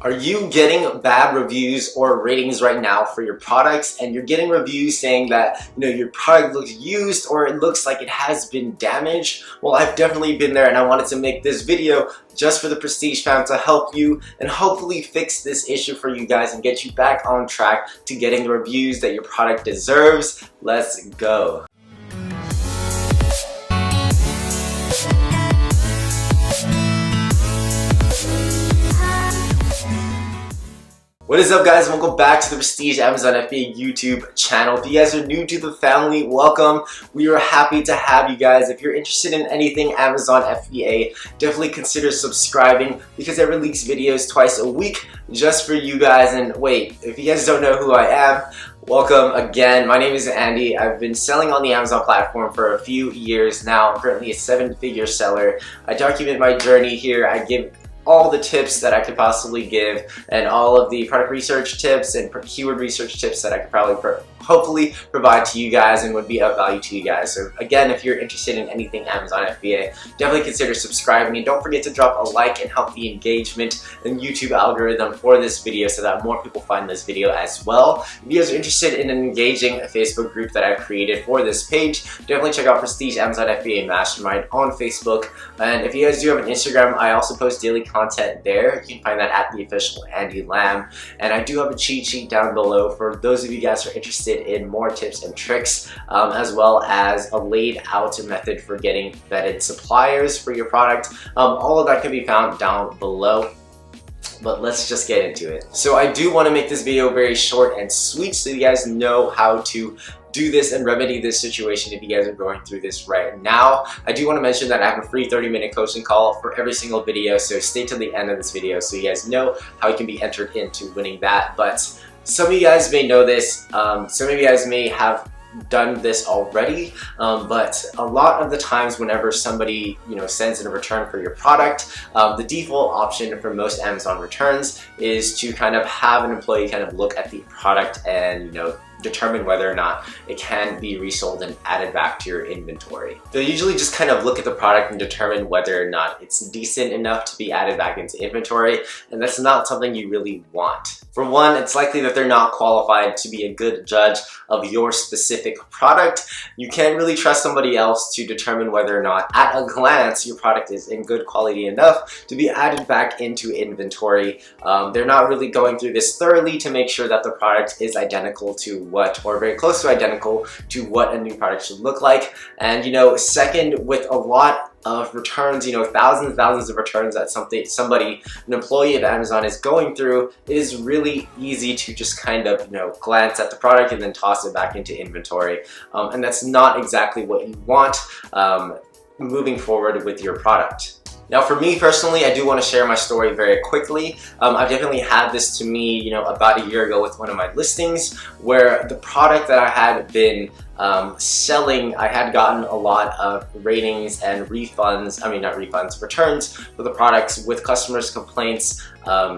Are you getting bad reviews or ratings right now for your products, and you're getting reviews saying that your product looks used or it looks like it has been damaged? Well, I've definitely been there, and I wanted to make this video just for the Prestige fam to help you and hopefully fix this issue for you guys and get you back on track to getting the reviews that your product deserves. Let's go. What is up, guys? Welcome back to the Prestige Amazon FBA YouTube channel. If you guys are new to the family, welcome. We are happy to have you guys. If you're interested in anything Amazon FBA, definitely consider subscribing because I release videos twice a week just for you guys. And wait, if you guys don't know who I am, welcome again. My name is Andy. I've been selling on the Amazon platform for a few years now. I'm currently a 7-figure seller. I document my journey here. I give all the tips that I could possibly give and all of the product research tips and keyword research tips that I could probably hopefully provide to you guys and would be of value to you guys. So again, if you're interested in anything Amazon FBA, definitely consider subscribing, and don't forget to drop a like and help the engagement and YouTube algorithm for this video so that more people find this video as well. If you guys are interested in an engaging Facebook group that I've created for this page, definitely check out Prestige Amazon FBA Mastermind on Facebook. And if you guys do have an Instagram, I also post daily content there. You can find that at the official Andy Lamb. And I do have a cheat sheet down below for those of you guys who are interested in more tips and tricks, as well as a laid out method for getting vetted suppliers for your product. All of that can be found down below. But let's just get into it. So I do want to make this video very short and sweet so you guys know how to do this and remedy this situation if you guys are going through this right now. I do want to mention that I have a free 30-minute coaching call for every single video, so stay till the end of this video so you guys know how you can be entered into winning that. But some of you guys may know this, some of you guys may have done this already, but a lot of the times whenever somebody sends in a return for your product, the default option for most Amazon returns is to kind of have an employee kind of look at the product and determine whether or not it can be resold and added back to your inventory. They'll usually just kind of look at the product and determine whether or not it's decent enough to be added back into inventory, and that's not something you really want. For one, it's likely that they're not qualified to be a good judge of your specific product. You can't really trust somebody else to determine whether or not at a glance your product is in good quality enough to be added back into inventory. They're not really going through this thoroughly to make sure that the product is identical to what, or very close to identical to what a new product should look like. And second, with a lot of returns, thousands and thousands of returns that an employee of Amazon is going through, it is really easy to just kind of glance at the product and then toss it back into inventory, and that's not exactly what you want moving forward with your product. Now, for me personally, I do want to share my story very quickly. I've definitely had this to me, about a year ago with one of my listings, where the product that I had been selling, I had gotten a lot of ratings and returns for the products with customers' complaints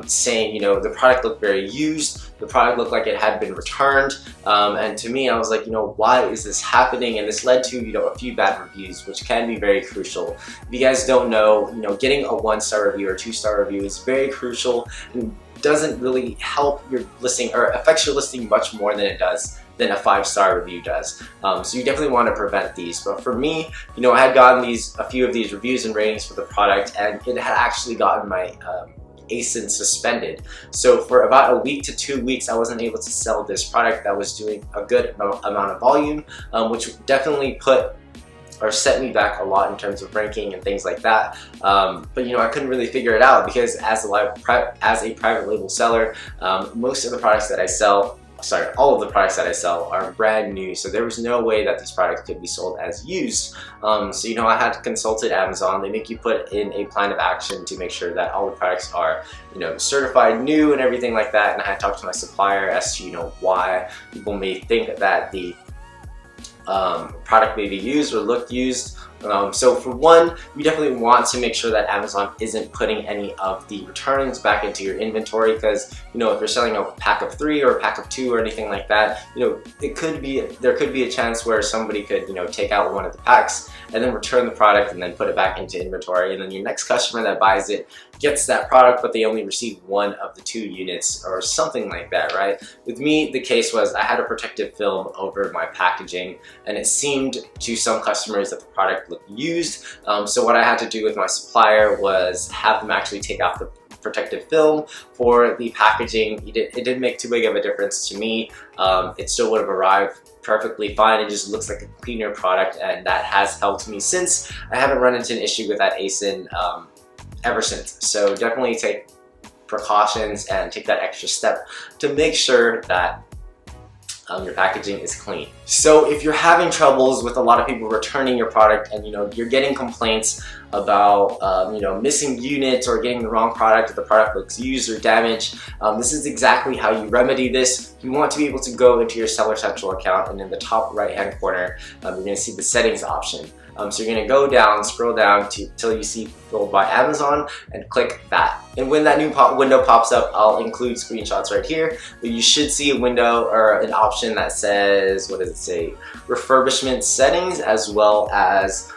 saying, the product looked very used, the product looked like it had been returned, and to me, I was like, why is this happening? And this led to, a few bad reviews, which can be very crucial. If you guys don't know, getting a 1-star review or 2-star review is very crucial and doesn't really help your listing or affects your listing much more than it does than a 5-star review does. So you definitely want to prevent these. But for me, I had gotten a few of these reviews and ratings for the product, and it had actually gotten my ASIN suspended. So for about a week to 2 weeks, I wasn't able to sell this product that was doing a good amount of volume, which definitely set me back a lot in terms of ranking and things like that. But I couldn't really figure it out because as a private label seller, most of the products that I sell, all of the products that I sell are brand new, so there was no way that these products could be sold as used. So I had consulted Amazon. They make you put in a plan of action to make sure that all the products are certified new and everything like that, and I had talked to my supplier as to why people may think that the product may be used or looked used, So for one, you definitely want to make sure that Amazon isn't putting any of the returns back into your inventory, because if you're selling a pack of 3 or a pack of 2 or anything like that, there could be a chance where somebody could take out one of the packs and then return the product and then put it back into inventory, and then your next customer that buys it gets that product, but they only receive 1 of the 2 units or something like that, right? With me, the case was I had a protective film over my packaging, and it seemed to some customers that the product looked used. So what I had to do with my supplier was have them actually take off the protective film for the packaging. It didn't make too big of a difference to me. It still would have arrived perfectly fine. It just looks like a cleaner product, and that has helped me since. I haven't run into an issue with that ASIN ever since. So definitely take precautions and take that extra step to make sure that your packaging is clean. So if you're having troubles with a lot of people returning your product, and you're getting complaints about missing units or getting the wrong product, or the product looks used or damaged, this is exactly how you remedy this. You want to be able to go into your Seller Central account, and in the top right hand corner you're going to see the settings option. So you're going to go down, scroll down till you see Fulfilled by Amazon, and click that. And when that new window pops up, I'll include screenshots right here, but you should see a window or an option that says, what does it say? Refurbishment settings, as well as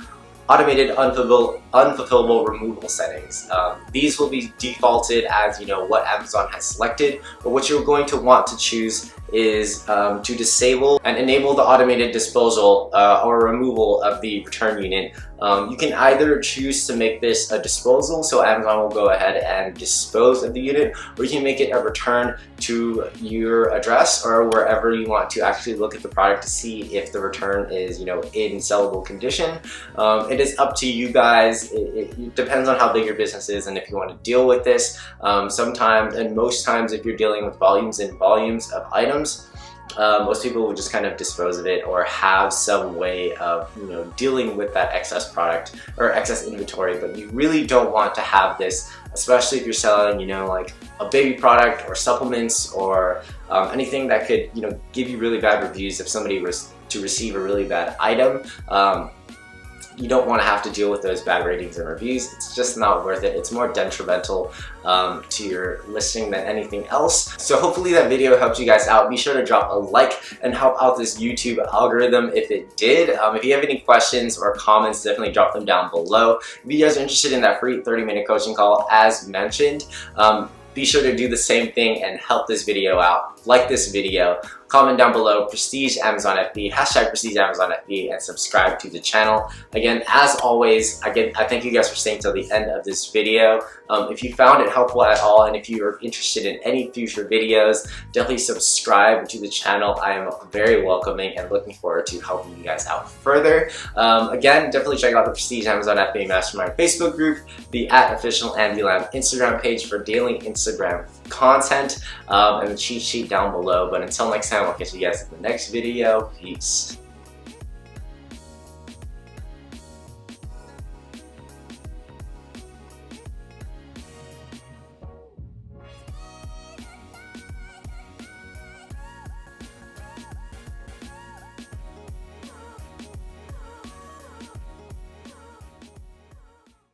automated unfulfillable removal settings. These will be defaulted as what Amazon has selected, but what you're going to want to choose is to disable and enable the automated disposal or removal of the return unit. You can either choose to make this a disposal, so Amazon will go ahead and dispose of the unit, or you can make it a return to your address or wherever you want to actually look at the product to see if the return is in sellable condition. It is up to you guys. It depends on how big your business is and if you want to deal with this. Sometimes, and most times, if you're dealing with volumes and volumes of items, most people will just kind of dispose of it or have some way of dealing with that excess product or excess inventory. But you really don't want to have this, especially if you're selling like a baby product or supplements or anything that could give you really bad reviews if somebody was to receive a really bad item. You don't want to have to deal with those bad ratings and reviews. It's just not worth it. It's more detrimental to your listing than anything else. So hopefully that video helped you guys out. Be sure to drop a like and help out this YouTube algorithm if it did. If you have any questions or comments, definitely drop them down below. If you guys are interested in that free 30-minute coaching call, as mentioned, be sure to do the same thing and help this video out. Like this video, comment down below Prestige Amazon FB, hashtag Prestige Amazon FB, and subscribe to the channel. Again, as always, I thank you guys for staying till the end of this video. If you found it helpful at all, and if you are interested in any future videos, definitely subscribe to the channel. I am very welcoming and looking forward to helping you guys out further. Again, definitely check out the Prestige Amazon FBA Mastermind Facebook group, the @officialandylam Instagram page for daily Instagram content, and the cheat sheet down below. But until next time, I'll catch you guys in the next video. Peace.